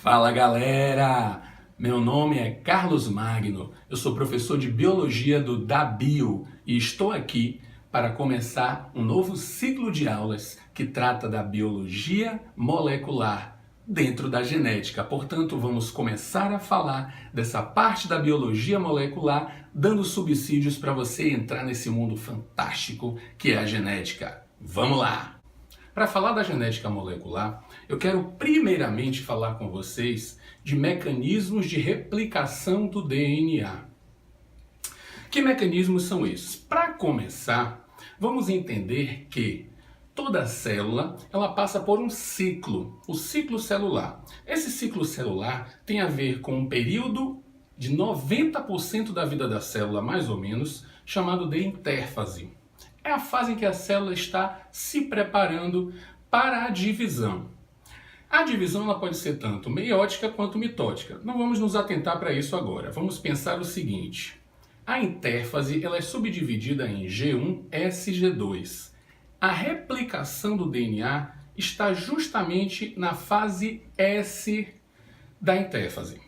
Fala galera! Meu nome é Carlos Magno, eu sou professor de Biologia do DaBio e estou aqui para começar um novo ciclo de aulas que trata da biologia molecular dentro da genética. Portanto, vamos começar a falar dessa parte da biologia molecular, dando subsídios para você entrar nesse mundo fantástico que é a genética. Vamos lá! Para falar da genética molecular, eu quero primeiramente falar com vocês de mecanismos de replicação do DNA. Que mecanismos são esses? Para começar, vamos entender que toda célula ela passa por um ciclo, o ciclo celular. Esse ciclo celular tem a ver com um período de 90% da vida da célula, mais ou menos, chamado de intérfase. É a fase em que a célula está se preparando para a divisão. A divisão ela pode ser tanto meiótica quanto mitótica. Não vamos nos atentar para isso agora. Vamos pensar o seguinte. A intérfase ela é subdividida em G1, S e G2. A replicação do DNA está justamente na fase S da intérfase.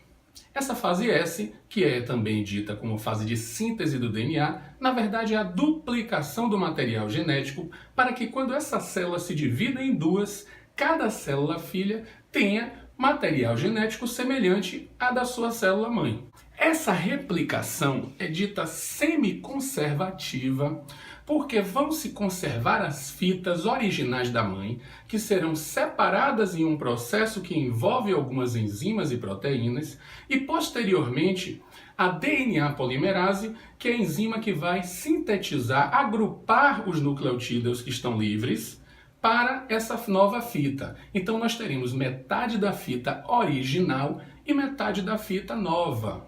Essa fase S, que é também dita como fase de síntese do DNA, na verdade é a duplicação do material genético para que quando essa célula se divida em duas, cada célula filha tenha material genético semelhante à da sua célula mãe. Essa replicação é dita semi-conservativa porque vão se conservar as fitas originais da mãe, que serão separadas em um processo que envolve algumas enzimas e proteínas, e posteriormente a DNA polimerase, que é a enzima que vai sintetizar, agrupar os nucleotídeos que estão livres para essa nova fita. Então nós teremos metade da fita original e metade da fita nova.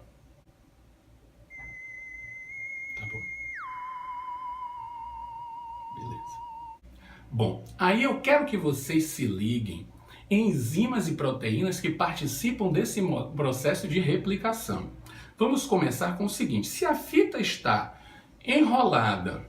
Bom, aí eu quero que vocês se liguem em enzimas e proteínas que participam desse processo de replicação. Vamos começar com o seguinte: se a fita está enrolada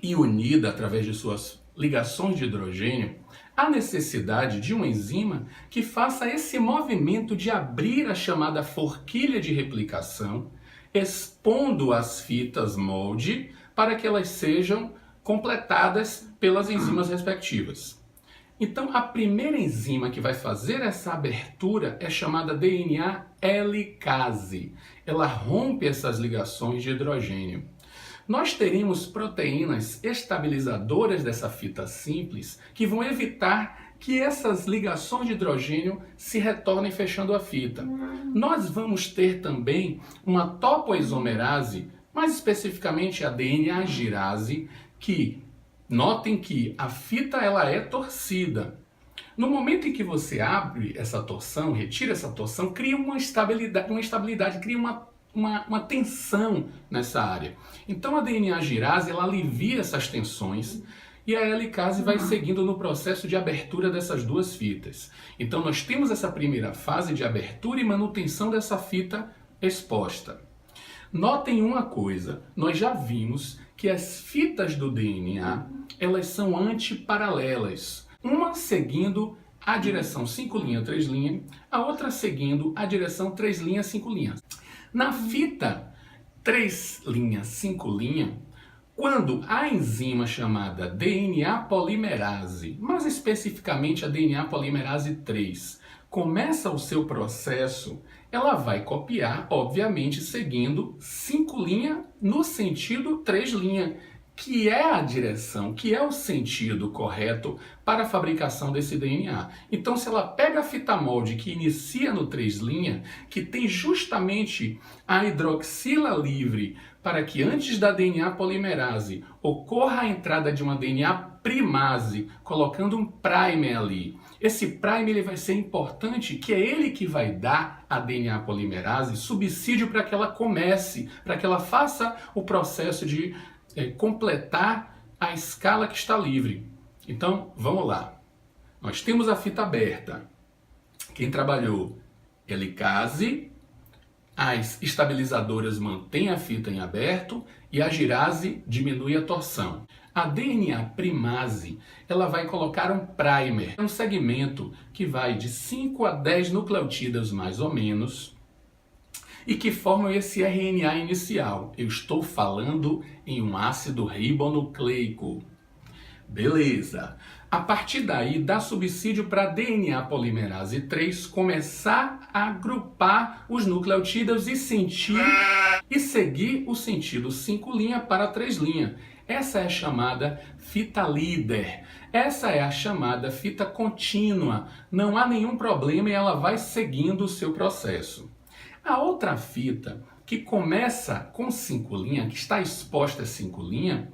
e unida através de suas ligações de hidrogênio, há necessidade de uma enzima que faça esse movimento de abrir a chamada forquilha de replicação, expondo as fitas molde para que elas sejam completadas pelas enzimas respectivas. Então, a primeira enzima que vai fazer essa abertura é chamada DNA helicase. Ela rompe essas ligações de hidrogênio. Nós teremos proteínas estabilizadoras dessa fita simples que vão evitar que essas ligações de hidrogênio se retornem fechando a fita. Nós vamos ter também uma topoisomerase, mais especificamente a DNA girase, que notem que a fita ela é torcida. No momento em que você abre essa torção, retira essa torção, cria uma estabilidade, cria uma tensão nessa área. Então a DNA girase ela alivia essas tensões e a helicase vai seguindo no processo de abertura dessas duas fitas. Então nós temos essa primeira fase de abertura e manutenção dessa fita exposta. Notem uma coisa, nós já vimos que as fitas do DNA, elas são antiparalelas. Uma seguindo a direção 5' 3', a outra seguindo a direção 3', 5'. Na fita 3', 5', quando a enzima chamada DNA polimerase, mais especificamente a DNA polimerase 3, começa o seu processo, ela vai copiar, obviamente, seguindo 5' no sentido 3', que é a direção, que é o sentido correto para a fabricação desse DNA. Então, se ela pega a fita molde que inicia no 3', que tem justamente a hidroxila livre para que antes da DNA polimerase ocorra a entrada de uma DNA primase, colocando um primer ali. Esse primer ele vai ser importante, que é ele que vai dar à DNA polimerase subsídio para que ela comece, para que ela faça o processo de completar a escala que está livre. Então, vamos lá. Nós temos a fita aberta. Quem trabalhou helicase, as estabilizadoras mantêm a fita em aberto e a girase diminui a torção. A DNA primase, ela vai colocar um primer, um segmento que vai de 5 a 10 nucleotídeos mais ou menos, e que formam esse RNA inicial. Eu estou falando em um ácido ribonucleico. Beleza. A partir daí, dá subsídio para a DNA polimerase 3 começar a agrupar os nucleotídeos e seguir o sentido 5' para 3'. Essa é a chamada fita líder. Essa é a chamada fita contínua. Não há nenhum problema e ela vai seguindo o seu processo. A outra fita, que começa com 5', que está exposta a 5',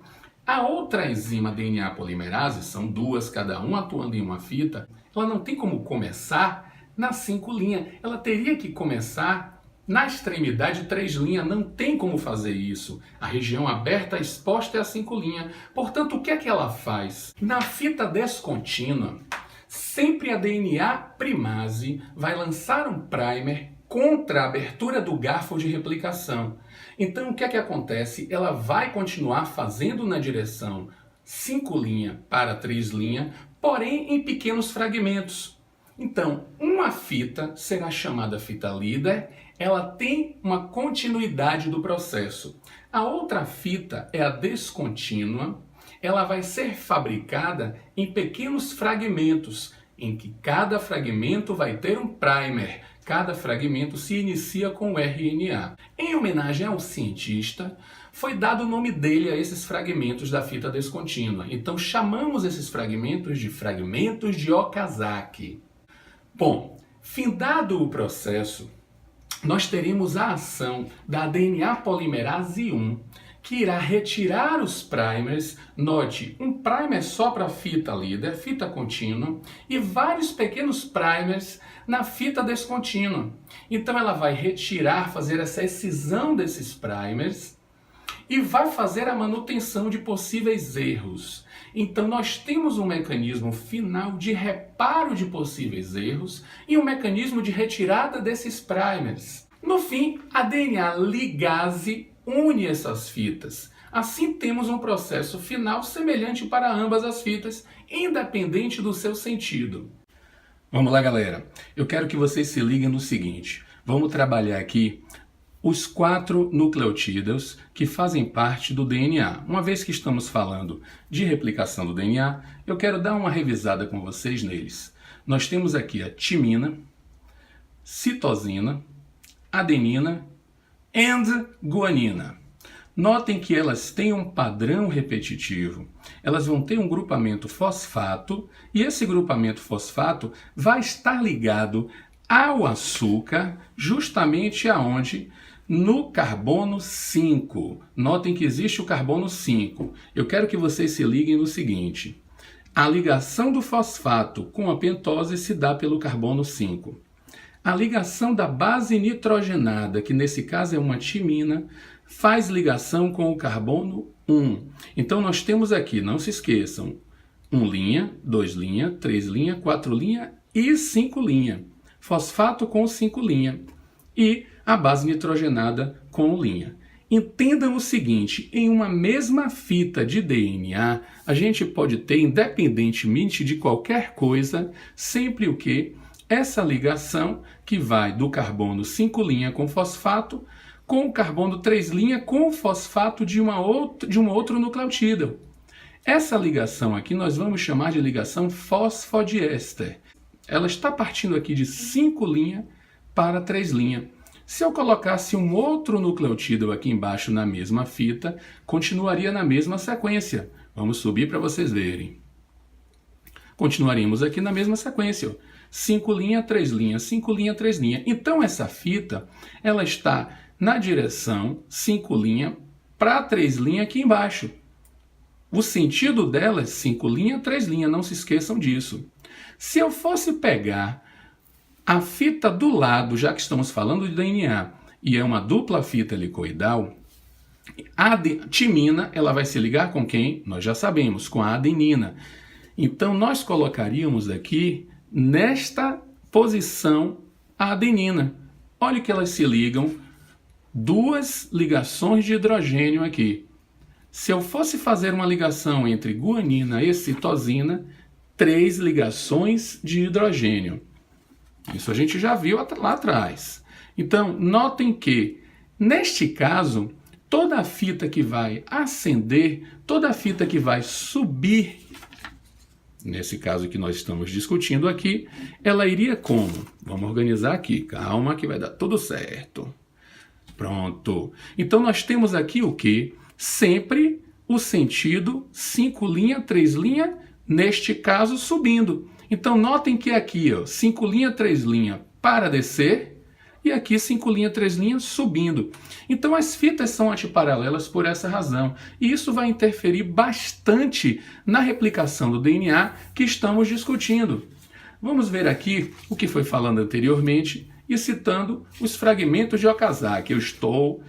a outra enzima DNA polimerase, são duas, cada uma atuando em uma fita, ela não tem como começar na 5', ela teria que começar na extremidade 3', não tem como fazer isso. A região aberta exposta é a 5'. Portanto, o que é que ela faz? Na fita descontínua, sempre a DNA primase vai lançar um primer contra a abertura do garfo de replicação. Então, o que é que acontece? Ela vai continuar fazendo na direção 5' para 3', porém em pequenos fragmentos. Então, uma fita será chamada fita líder, ela tem uma continuidade do processo. A outra fita é a descontínua, ela vai ser fabricada em pequenos fragmentos, em que cada fragmento vai ter um primer. Cada fragmento se inicia com o RNA. Em homenagem ao cientista, foi dado o nome dele a esses fragmentos da fita descontínua. Então chamamos esses fragmentos de Okazaki. Bom, findado o processo, nós teremos a ação da DNA polimerase 1, que irá retirar os primers, note, um primer só para a fita líder, fita contínua, e vários pequenos primers na fita descontínua. Então ela vai retirar, fazer essa excisão desses primers e vai fazer a manutenção de possíveis erros. Então nós temos um mecanismo final de reparo de possíveis erros e um mecanismo de retirada desses primers. No fim, a DNA ligase une essas fitas. Assim temos um processo final semelhante para ambas as fitas, independente do seu sentido. Vamos lá, galera. Eu quero que vocês se liguem no seguinte. Vamos trabalhar aqui os 4 nucleotídeos que fazem parte do DNA. Uma vez que estamos falando de replicação do DNA, eu quero dar uma revisada com vocês neles. Nós temos aqui a timina, citosina, adenina e guanina. Notem que elas têm um padrão repetitivo. Elas vão ter um grupamento fosfato e esse grupamento fosfato vai estar ligado ao açúcar justamente aonde? No carbono 5. Notem que existe o carbono 5. Eu quero que vocês se liguem no seguinte. A ligação do fosfato com a pentose se dá pelo carbono 5. A ligação da base nitrogenada, que nesse caso é uma timina, faz ligação com o carbono 1. Então nós temos aqui, não se esqueçam, 1', 2', 3', 4' e 5'. Fosfato com 5'. E a base nitrogenada com linha. Entendam o seguinte, em uma mesma fita de DNA, a gente pode ter, independentemente de qualquer coisa, sempre o quê? Essa ligação que vai do carbono 5' com fosfato com o carbono 3' com fosfato de um outro nucleotídeo. Essa ligação aqui nós vamos chamar de ligação fosfodiéster. Ela está partindo aqui de 5' para 3'. Se eu colocasse um outro nucleotídeo aqui embaixo na mesma fita, continuaria na mesma sequência. Vamos subir para vocês verem. Continuaríamos aqui na mesma sequência. 5', 3', 5', 3'. Então essa fita, ela está na direção 5' para 3' aqui embaixo. O sentido dela é 5', 3', não se esqueçam disso. Se eu fosse pegar a fita do lado, já que estamos falando de DNA, e é uma dupla fita helicoidal, a timina ela vai se ligar com quem? Nós já sabemos, com a adenina. Então nós colocaríamos aqui, nesta posição, a adenina. Olha que elas se ligam, duas ligações de hidrogênio aqui. se eu fosse fazer uma ligação entre guanina e citosina, 3 ligações de hidrogênio. Isso a gente já viu lá atrás. Então, notem que, neste caso, toda a fita que vai ascender, toda a fita que vai subir, nesse caso que nós estamos discutindo aqui, ela iria como? Vamos organizar aqui, calma que vai dar tudo certo. Pronto. Então nós temos aqui o quê? Sempre o sentido 5 linha, 3 linha, neste caso subindo. Então notem que aqui, ó, 5 linha, 3 linha para descer, e aqui 5 linha, 3 linhas subindo. Então as fitas são antiparalelas por essa razão. E isso vai interferir bastante na replicação do DNA que estamos discutindo. Vamos ver aqui o que foi falando anteriormente e citando os fragmentos de Okazaki. Eu estou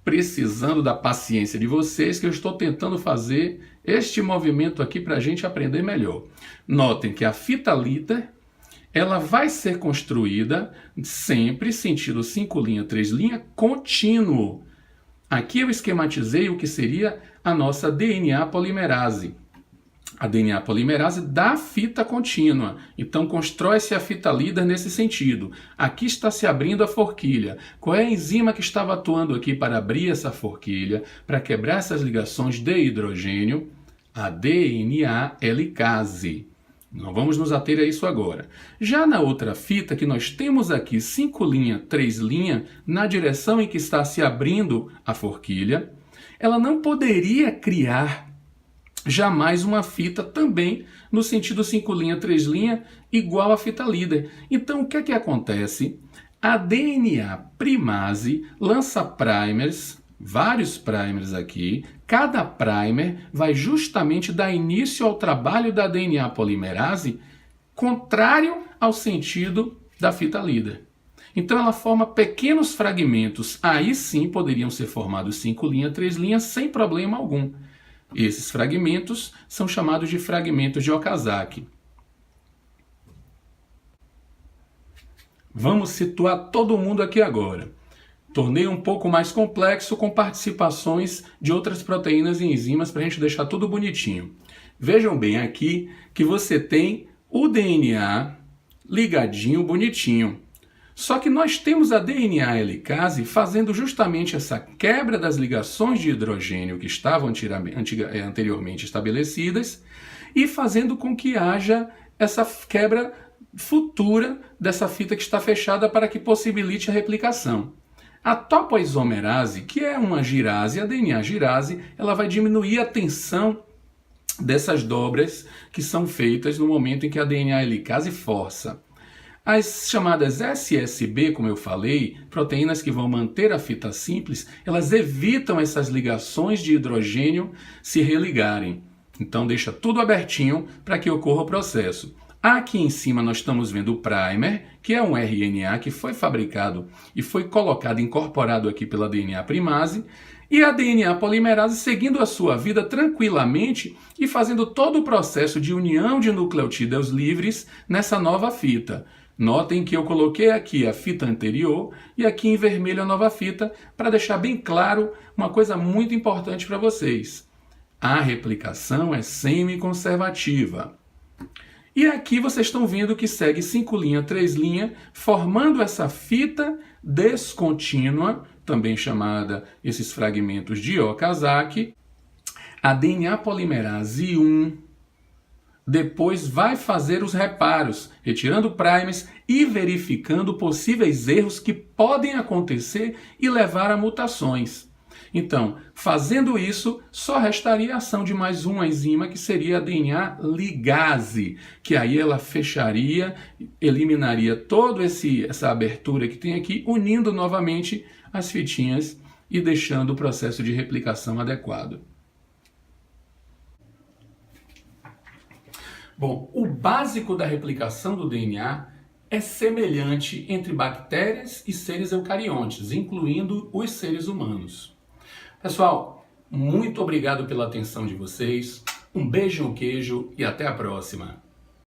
precisando da paciência de vocês, que eu estou tentando fazer este movimento aqui para a gente aprender melhor. Notem que a fita líder, ela vai ser construída sempre sentido 5 linha, 3 linha, contínuo. Aqui eu esquematizei o que seria a nossa DNA polimerase. A DNA polimerase da fita contínua. Então constrói-se a fita líder nesse sentido. Aqui está se abrindo a forquilha. Qual é a enzima que estava atuando aqui para abrir essa forquilha, para quebrar essas ligações de hidrogênio? A DNA helicase. Não vamos nos ater a isso agora. Já na outra fita, que nós temos aqui 5 linha, 3 linha, na direção em que está se abrindo a forquilha, ela não poderia criar jamais uma fita também no sentido 5 linha, 3 linha, igual à fita líder. Então, o que é que acontece? A DNA primase lança primers, vários primers aqui. Cada primer vai justamente dar início ao trabalho da DNA polimerase contrário ao sentido da fita líder. Então ela forma pequenos fragmentos. Aí sim poderiam ser formados 5 linhas, 3 linhas sem problema algum. Esses fragmentos são chamados de fragmentos de Okazaki. Vamos situar todo mundo aqui agora. Tornei um pouco mais complexo com participações de outras proteínas e enzimas para a gente deixar tudo bonitinho. Vejam bem aqui que você tem o DNA ligadinho, bonitinho. Só que nós temos a DNA helicase fazendo justamente essa quebra das ligações de hidrogênio que estavam anteriormente estabelecidas e fazendo com que haja essa quebra futura dessa fita que está fechada para que possibilite a replicação. A topoisomerase, que é uma girase, a DNA girase, ela vai diminuir a tensão dessas dobras que são feitas no momento em que a DNA helicase força. As chamadas SSB, como eu falei, proteínas que vão manter a fita simples, elas evitam essas ligações de hidrogênio se religarem. Então deixa tudo abertinho para que ocorra o processo. Aqui em cima nós estamos vendo o primer, que é um RNA que foi fabricado e foi colocado, incorporado aqui pela DNA primase, e a DNA polimerase seguindo a sua vida tranquilamente e fazendo todo o processo de união de nucleotídeos livres nessa nova fita. Notem que eu coloquei aqui a fita anterior e aqui em vermelho a nova fita para deixar bem claro uma coisa muito importante para vocês. A replicação é semi-conservativa. E aqui vocês estão vendo que segue 5 linha, 3 linha, formando essa fita descontínua, também chamada esses fragmentos de Okazaki. A DNA polimerase 1 depois vai fazer os reparos, retirando primers e verificando possíveis erros que podem acontecer e levar a mutações. Então, fazendo isso, só restaria a ação de mais uma enzima, que seria a DNA ligase, que aí ela fecharia, eliminaria toda essa abertura que tem aqui, unindo novamente as fitinhas e deixando o processo de replicação adequado. Bom, o básico da replicação do DNA é semelhante entre bactérias e seres eucariontes, incluindo os seres humanos. Pessoal, muito obrigado pela atenção de vocês, um beijo, um queijo e até a próxima!